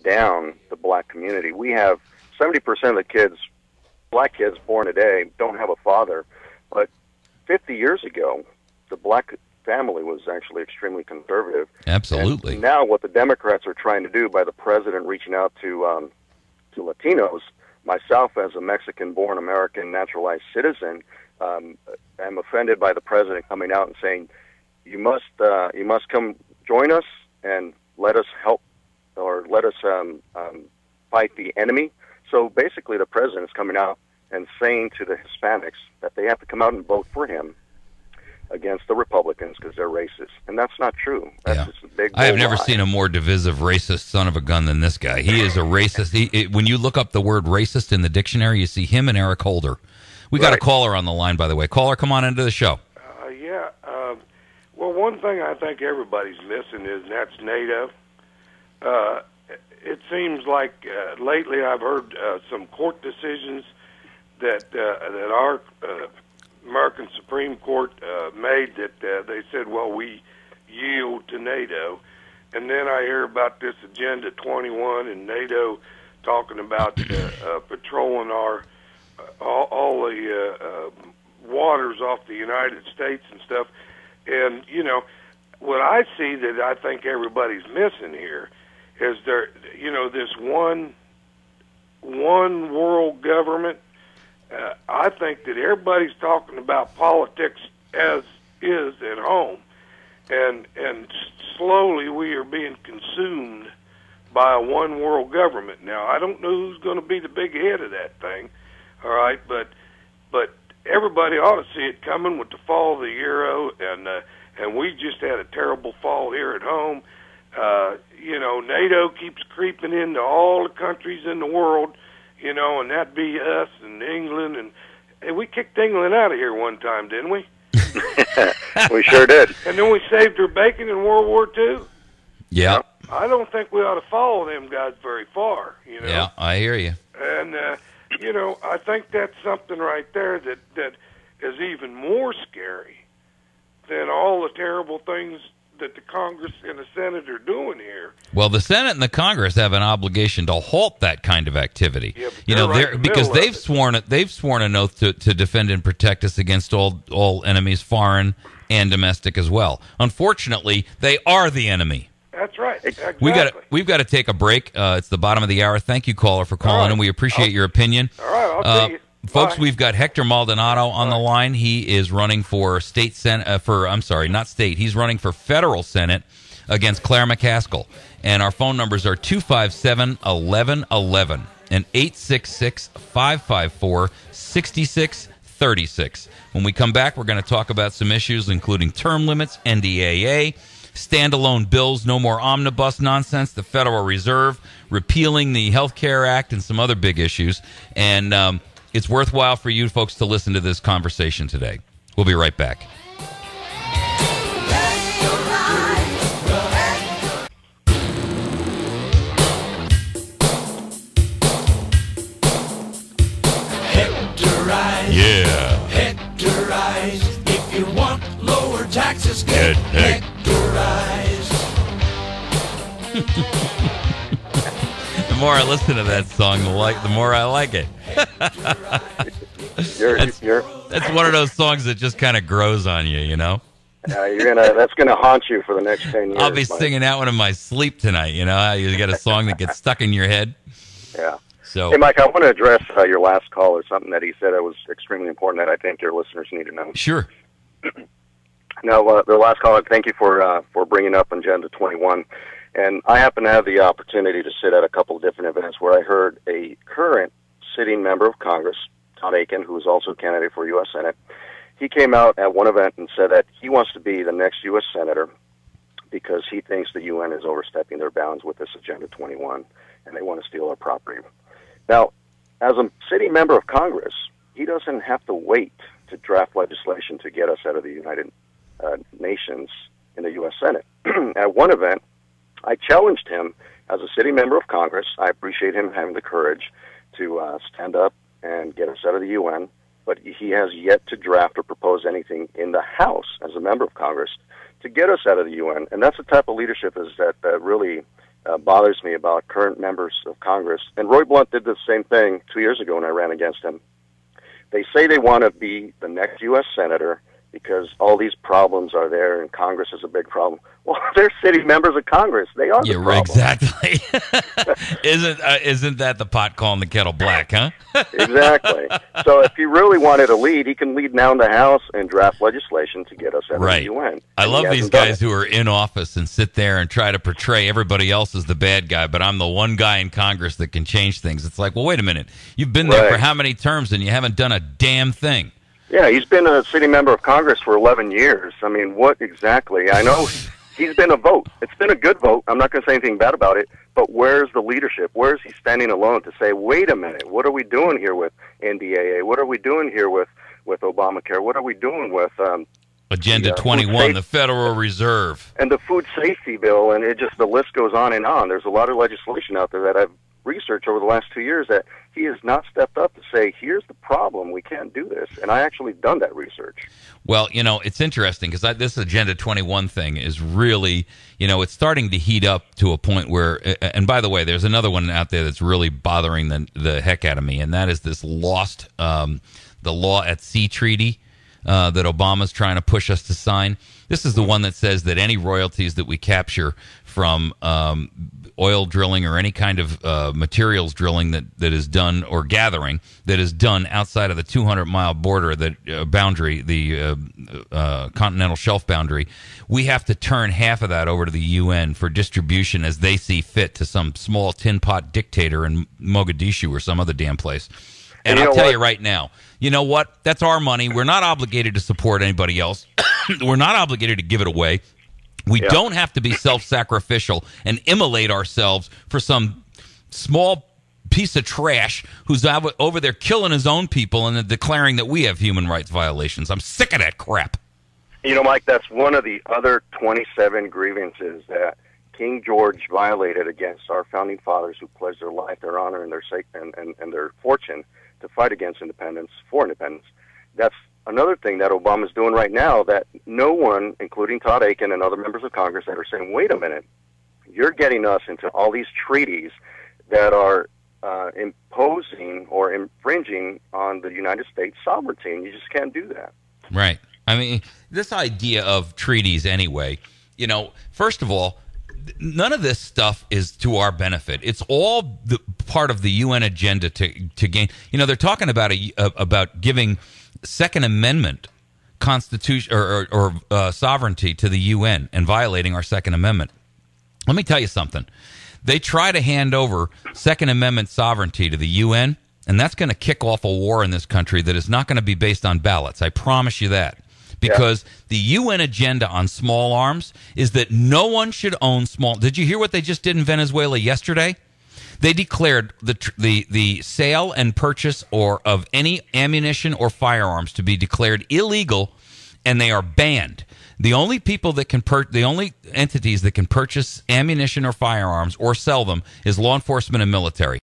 down the black community. We have 70% of the kids, black kids born today, don't have a father. But 50 years ago, the black family was actually extremely conservative. Absolutely. And now what the Democrats are trying to do by the president reaching out to Latinos, myself as a Mexican-born American naturalized citizen, I'm offended by the president coming out and saying, you must come join us and let us help, or let us fight the enemy. So basically the president is coming out and saying to the Hispanics that they have to come out and vote for him against the Republicans because they're racist. And that's not true. That's just a big I have never lie. seen a more divisive racist son of a gun than this guy. He is a racist. When you look up the word racist in the dictionary, you see him and Eric Holder. We got a caller on the line, by the way. Caller, come on into the show. Well, one thing I think everybody's missing is that's NATO. It seems like lately I've heard some court decisions that our American Supreme Court made that they said, well, we yield to NATO. And then I hear about this Agenda 21 and NATO talking about patrolling all the waters off the United States and stuff. And, you know, what I see that I think everybody's missing here is this one world government. I think that everybody's talking about politics as is at home, and slowly we are being consumed by a one world government. Now, I don't know who's going to be the big head of that thing, all right, but everybody ought to see it coming with the fall of the euro, and we just had a terrible fall here at home. NATO keeps creeping into all the countries in the world, and that'd be us and England, and we kicked England out of here one time, didn't we? We sure did. And then we saved their bacon in World War II. Yeah. I don't think we ought to follow them guys very far, Yeah, I hear you. And, I think that's something right there that is even more scary than all the terrible things that the Congress and the Senate are doing here. Well, the Senate and the Congress have an obligation to halt that kind of activity. Yeah, because they've sworn an oath to defend and protect us against all enemies, foreign and domestic as well. Unfortunately, they are the enemy. That's right. Exactly. We've got to take a break. It's the bottom of the hour. Thank you, caller, for calling, and we appreciate your opinion. All right, I'll see you. Folks, Bye. we've got Hector Maldonado on the line. He is running for He's running for federal Senate against Claire Mccaskill. And our phone numbers are 257-1111 and 866-554-6636. When we come back, we're going to talk about some issues, including term limits, NDAA, standalone bills, no more omnibus nonsense, the Federal Reserve, repealing the Health Care Act, and some other big issues. And it's worthwhile for you folks to listen to this conversation today. We'll be right back. Hectorize. Yeah. Hectorize. If you want lower taxes, get hectorized. The more I listen to that song, the more I like it. That's one of those songs that just kind of grows on you, That's gonna haunt you for the next 10 years. I'll be singing that one in my sleep tonight. You get a song that gets stuck in your head. Yeah. So, hey, Mike, I want to address your last call or something that he said that was extremely important that I think your listeners need to know. Sure. Now, the last caller, thank you for bringing up Agenda 21. And I happen to have the opportunity to sit at a couple of different events where I heard a current sitting member of Congress, Todd Akin, who is also a candidate for U.S. Senate. He came out at one event and said that he wants to be the next U.S. Senator because he thinks the UN is overstepping their bounds with this Agenda 21, and they want to steal our property. Now, as a sitting member of Congress, he doesn't have to wait to draft legislation to get us out of the United Nations in the U.S. Senate. At one event, I challenged him as a sitting member of Congress. I appreciate him having the courage to stand up and get us out of the UN, but he has yet to draft or propose anything in the House as a member of Congress to get us out of the UN. And that's the type of leadership that really bothers me about current members of Congress, and Roy Blunt did the same thing 2 years ago when I ran against him. They say they want to be the next U.S. Senator because all these problems are there and Congress is a big problem. Well, they're sitting members of Congress. They are the problem. Exactly. Isn't that the pot calling the kettle black, huh? Exactly. So if he really wanted to lead, he can lead now in the House and draft legislation to get us out of the UN. I love these guys who are in office and sit there and try to portray everybody else as the bad guy, but I'm the one guy in Congress that can change things. It's like, well, wait a minute. You've been there for how many terms and you haven't done a damn thing? Yeah, he's been a sitting member of Congress for 11 years. I mean, what exactly? I know he's been a vote. It's been a good vote. I'm not going to say anything bad about it, but where's the leadership? Where's he standing alone to say, wait a minute, what are we doing here with NDAA? What are we doing here with Obamacare? What are we doing with Agenda 21, the Federal Reserve? And the food safety bill, and the list goes on and on. There's a lot of legislation out there that I've researched over the last 2 years that he has not stepped up to say, here's the problem, we can't do this. And I actually done that research. Well, it's interesting because this Agenda 21 thing is really, it's starting to heat up to a point where, and by the way, there's another one out there that's really bothering the heck out of me, and that is this the Law at Sea treaty that Obama's trying to push us to sign. This is the one that says that any royalties that we capture from oil drilling or any kind of materials drilling that is done, or gathering that is done outside of the 200-mile border, that boundary, the continental shelf boundary, we have to turn half of that over to the UN for distribution as they see fit to some small tin pot dictator in Mogadishu or some other damn place. And I'll tell you right now, you know what? That's our money. We're not obligated to support anybody else. We're not obligated to give it away. We don't have to be self-sacrificial and immolate ourselves for some small piece of trash who's over there killing his own people and then declaring that we have human rights violations. I'm sick of that crap. Mike, that's one of the other 27 grievances that King George violated against our founding fathers who pledged their life, their honor, and their fortune to fight against independence, for independence. That's another thing that Obama's doing right now, that no one, including Todd Aiken and other members of Congress, that are saying, wait a minute, you're getting us into all these treaties that are imposing or infringing on the United States sovereignty, and you just can't do that. Right. I mean, this idea of treaties anyway, first of all, none of this stuff is to our benefit. It's all the part of the UN agenda to gain. They're talking about giving Second Amendment constitution or sovereignty to the UN and violating our Second Amendment. Let me tell you something. They try to hand over Second Amendment sovereignty to the UN, and that's going to kick off a war in this country that is not going to be based on ballots. I promise you that. Because the UN agenda on small arms is that no one should own small. Did you hear what they just did in Venezuela yesterday? They declared the sale and purchase of any ammunition or firearms to be declared illegal, and they are banned. The only people that can the only entities that can purchase ammunition or firearms or sell them is law enforcement and military.